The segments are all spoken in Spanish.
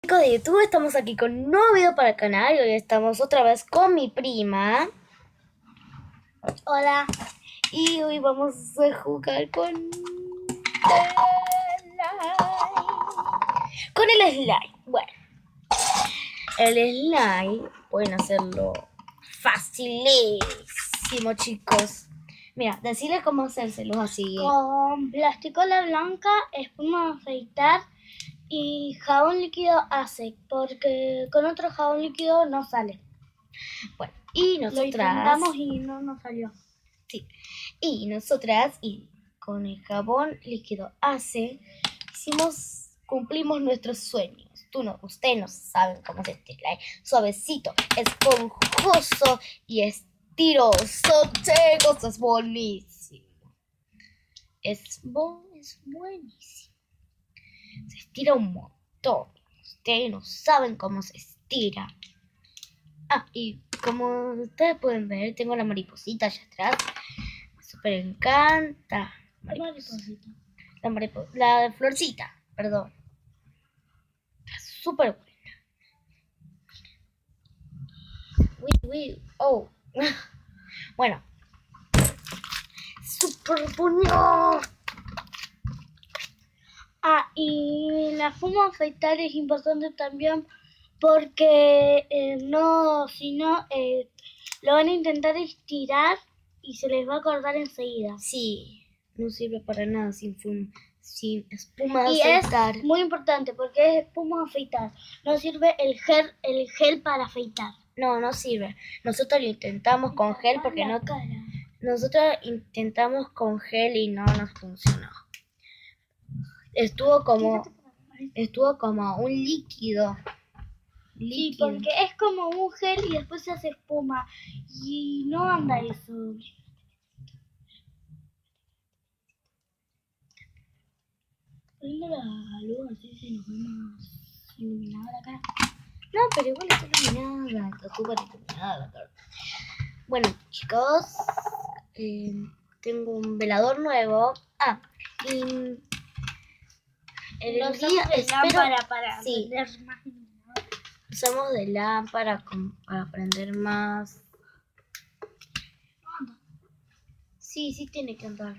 Chicos de YouTube, estamos aquí con un nuevo video para el canal y hoy estamos otra vez con mi prima. Hola. Y hoy vamos a jugar con el slime. Bueno, el slime pueden hacerlo facilísimo, chicos. Mira, decirles cómo hacérselos así. Con plasticola blanca, espuma de afeitar y jabón líquido Ace, porque con otro jabón líquido no sale. Bueno, y Lo nosotras... intentamos y no nos salió. Sí. Y nosotras, y con el jabón líquido Ace, cumplimos nuestros sueños. Ustedes no saben cómo es este slime. Suavecito, esponjoso y estiroso. Chicos, es buenísimo. Es buenísimo. Se estira un montón. Ustedes no saben cómo se estira. Y como ustedes pueden ver, tengo la mariposita allá atrás. Me súper encanta. Mariposita. La florcita, perdón. Está súper buena. Oh. Bueno. Súper bonito. Y la espuma de afeitar es importante también porque si no, lo van a intentar estirar y se les va a cortar enseguida. Sí, no sirve para nada sin espuma de Y afeitar. es muy importante porque es espuma de afeitar. No sirve el gel para afeitar. No sirve. Nosotros lo intentamos con gel porque no... Nosotros intentamos con gel y no nos funcionó. Estuvo como un líquido. Sí, porque es como un gel y después se hace espuma. Y no anda eso. Prende la luz así se nos ve más iluminada la cara. No, pero igual está iluminada. Está súper iluminada la cara. Bueno, chicos, tengo un velador nuevo. Y en el día espero para prender más iluminado. Usamos de lámpara para prender más. No anda. Sí tiene que andar.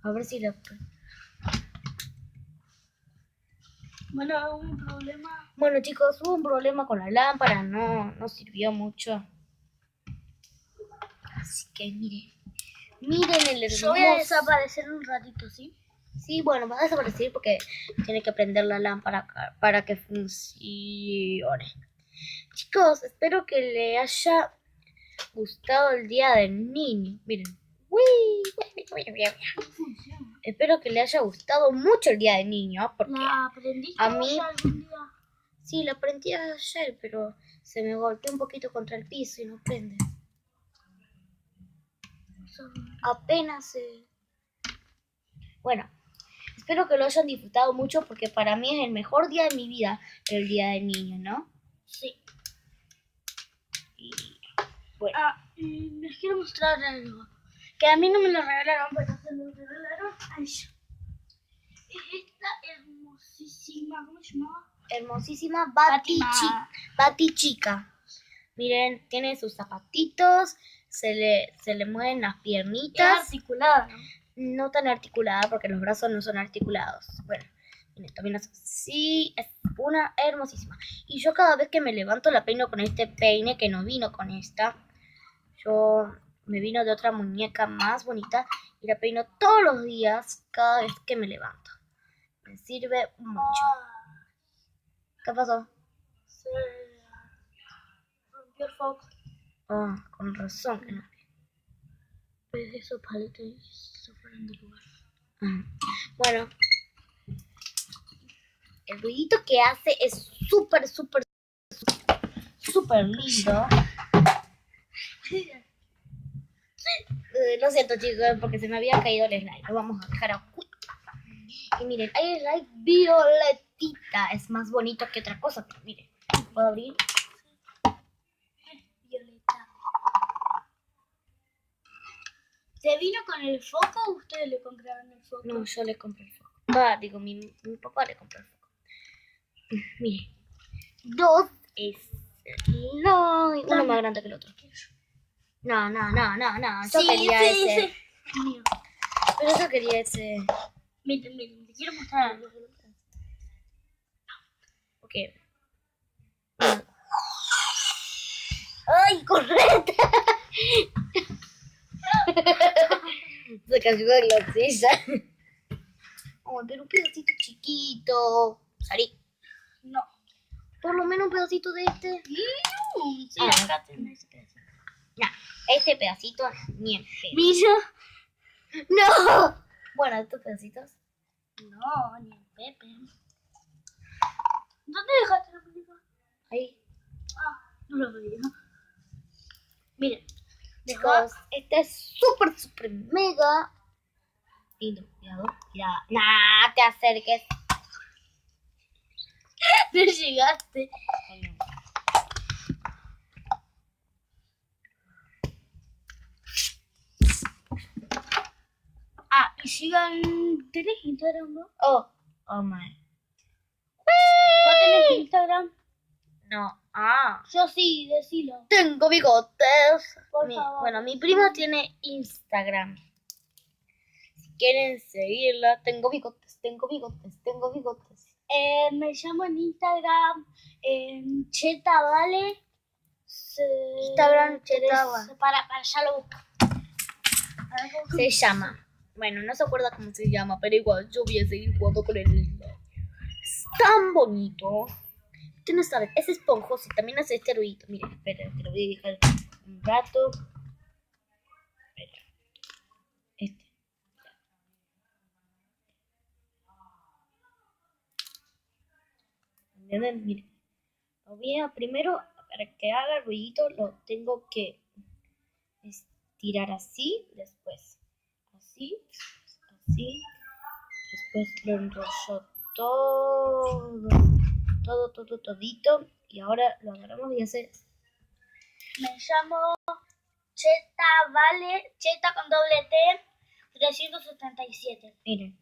A ver si la... Bueno, hubo un problema. Bueno, chicos, hubo un problema con la lámpara, no sirvió mucho. Así que miren el hermoso. Yo voy a desaparecer un ratito, ¿sí? Sí, bueno, va a desaparecer porque tiene que prender la lámpara para que funcione. Chicos, espero que le haya gustado el día del niño. Miren. Espero que le haya gustado mucho el día del niño, porque ¿La aprendiste a mí algún día? sí, la aprendí ayer, pero se me golpeó un poquito contra el piso y no prende. Apenas Bueno, espero que lo hayan disfrutado mucho porque para mí es el mejor día de mi vida, el día del niño, ¿no? Sí. Y bueno. Les quiero mostrar algo. Que a mí no me lo regalaron, pero se lo regalaron a ella. Es esta hermosísima, ¿cómo se llama? Hermosísima Fátima. Bati chica. Miren, tiene sus zapatitos, se le mueven las piernitas. Es articulada, ¿no? No tan articulada porque los brazos no son articulados. Bueno, también sí, es una hermosísima. Y yo cada vez que me levanto la peino con este peine que no vino con esta. Yo me vino de otra muñeca más bonita y la peino todos los días cada vez que me levanto. Me sirve mucho. ¿Qué pasó? Se rompió el foco. Con razón que no. Pues esos paletes se fueron del lugar. Bueno, el ruidito que hace es súper lindo. Lo siento, chicos, porque se me había caído el slide. Lo vamos a dejar aquí. Y miren, hay slide violetita. Es más bonito que otra cosa, pero miren. ¿Puedo abrir? Violeta. ¿Se vino con el foco o ustedes le compraron el foco? No, yo le compré el foco. Digo, mi papá le compró el foco. Mire. 2 es... No, uno más grande que el otro. No. Yo quería ese. Sí. Mío. Pero yo quería ese. Miren, te quiero mostrar. Ok. ¡Ay, correte! Se cayó de la silla. Ay, pero un pedacito chiquito. Salí. No. Por lo menos un pedacito de este. Sí, acá tenés ese pedacito. No, este pedacito ni en pedo. Mira. ¡No! Bueno, estos pedacitos. No, ni el Pepe. ¿Dónde dejaste la película? Ahí. Ah, no lo veía. Miren. Chicos, este es súper mega lindo. Cuidado. Nah, te acerques. No llegaste. Ah, y sigan. ¿Tenés Instagram, no? Oh my. ¿Vos tenés Instagram? No. Yo sí, decilo. Tengo bigotes. Por favor. Bueno, mi prima tiene Instagram. Si quieren seguirla, tengo bigotes. Me llamo en Instagram Cheta Vale. Instagram Cheta Vale. Para ya lo busco. Se llama. Bueno, no se acuerda cómo se llama, pero igual yo voy a seguir jugando con él. Es tan bonito. Usted no sabe, es esponjoso y también hace este ruidito. Miren, espera, te lo voy a dejar un rato. Espera. Este. ¿Entienden? Miren. Lo voy a primero, para que haga el ruidito, lo tengo que estirar así, después así, así. Después lo enrollo todito. Y ahora lo agarramos y hace. Me llamo Cheta Vale, Cheta con doble T, 377. Miren.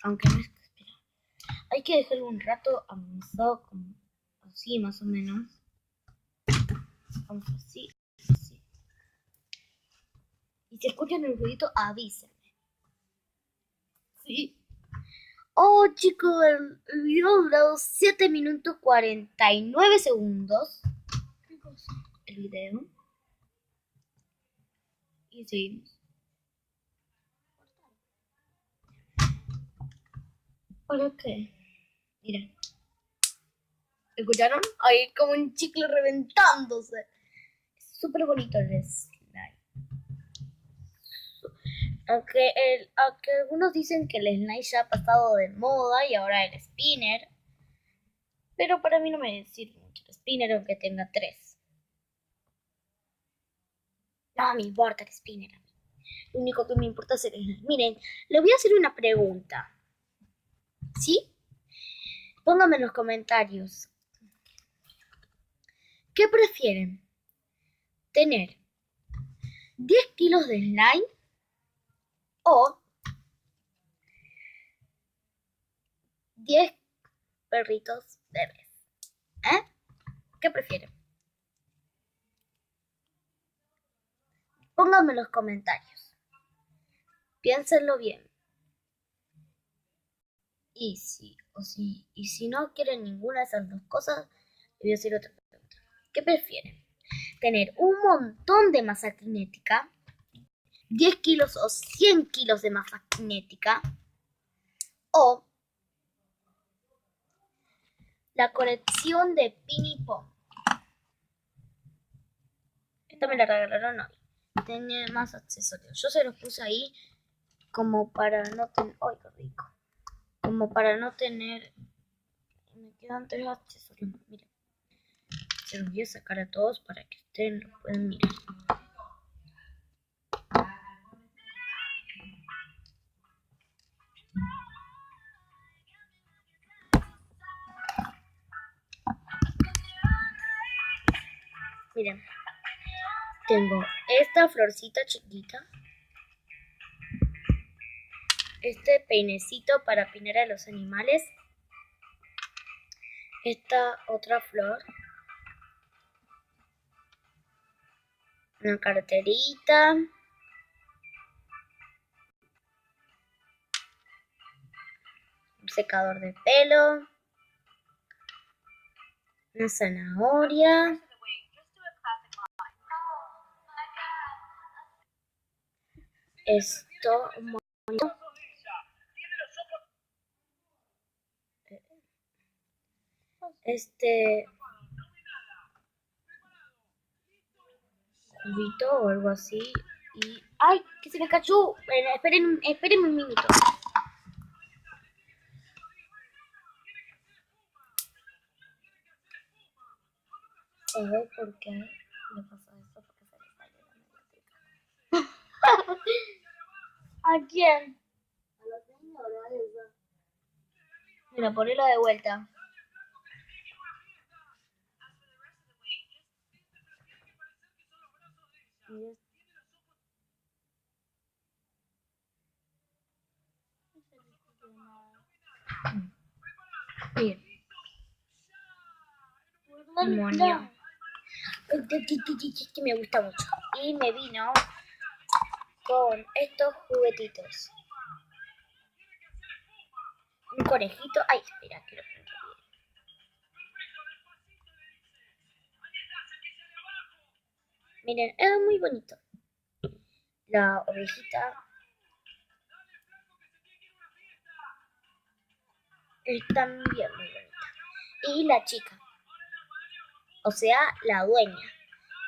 Aunque no es. Espera. Hay que dejarlo un rato avanzado, como así más o menos. Vamos así. Y si escuchan el ruidito, avísenme. Sí. Oh, chicos, el video ha durado 7 minutos 49 segundos. ¿Qué cosa? El video. Y seguimos. ¿Para qué? Miren. ¿Escucharon? Hay como un chicle reventándose. Es súper bonito el slime. Aunque algunos dicen que el slime ya ha pasado de moda y ahora el spinner. Pero para mí no me sirve mucho el spinner aunque tenga 3. No me importa el spinner. Lo único que me importa es el slime. Miren, le voy a hacer una pregunta. ¿Sí? Pónganme en los comentarios. ¿Qué prefieren? ¿Tener 10 kilos de slime o 10 perritos bebés? ¿Qué prefieren? Pónganme en los comentarios. Piénsenlo bien. Y si no quieren ninguna de esas dos cosas, les voy a hacer otra pregunta. ¿Qué prefieren? ¿Tener un montón de masa cinética? 10 kilos o 100 kilos de masa cinética. O la colección de Pini Pong. Esta me la regalaron hoy. Tiene más accesorios. Yo se los puse ahí como para no tener. ¡Ay, qué rico! Como para no tener. Me quedan 3 accesorios. Miren. Se los voy a sacar a todos para que ustedes lo puedan mirar. Miren, tengo esta florcita chiquita, este peinecito para peinar a los animales, esta otra flor, una carterita, un secador de pelo, una zanahoria, esto, juguito o algo así. Y ¡ay! ¡Que se me cayó! Esperen un minuto. A ver por qué me pasó esto, porque se le salió la mediatica. ¿A quién? A la señora esa. Mira, ponelo de vuelta. Bien. Demonio. Que me gusta mucho. Y me vino con estos juguetitos. Un conejito. Ay, espera, que lo prendo bien. Miren, es muy bonito. La ovejita es también muy bonita. Y la chica, o sea, la dueña,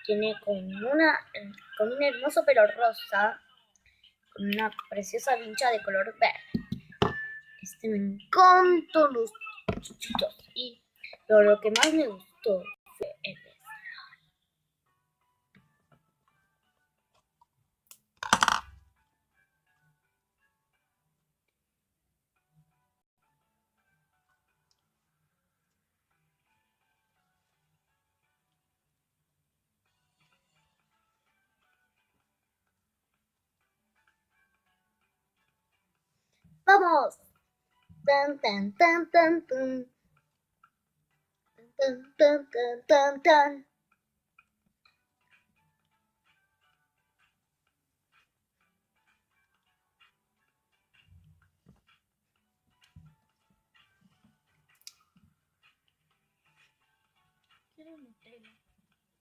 tiene con un hermoso pelo rosa, con una preciosa vincha de color verde. Me encantan los chichitos. Y lo que más me gustó fue el beso. ¡Vamos! Tan, tan, tan, tan, tan. Tan, tan, tan, tan, tan.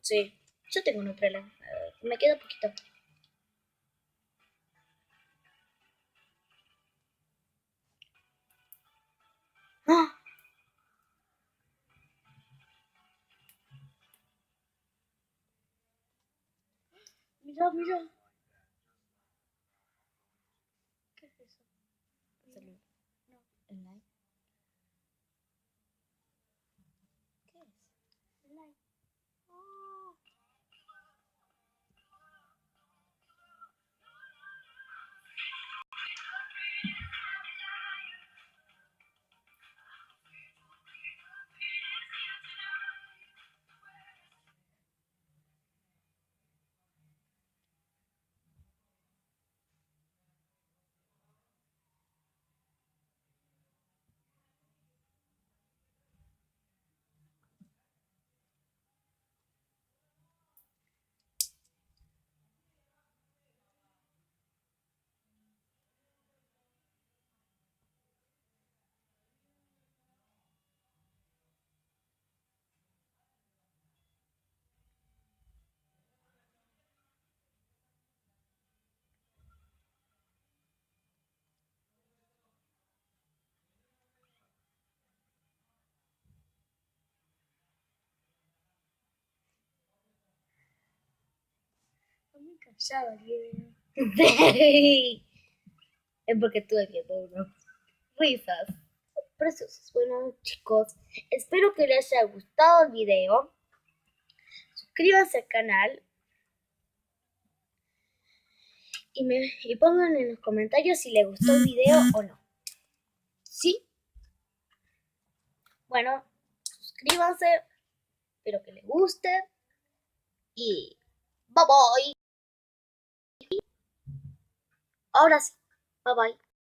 Sí, yo tengo Nutella. Me queda poquito. ¡Ah! Mira, mira. ¿Qué es eso? Salud. No, el like. ¿Qué es? El like. Está muy callado el video. Es porque estuve viendo unos risas preciosas. Bueno, chicos, espero que les haya gustado el video. Suscríbanse al canal y pongan en los comentarios si les gustó el video o no. ¿Sí? Bueno, suscríbanse, espero que les guste y bye bye. Ahora sí. Bye bye.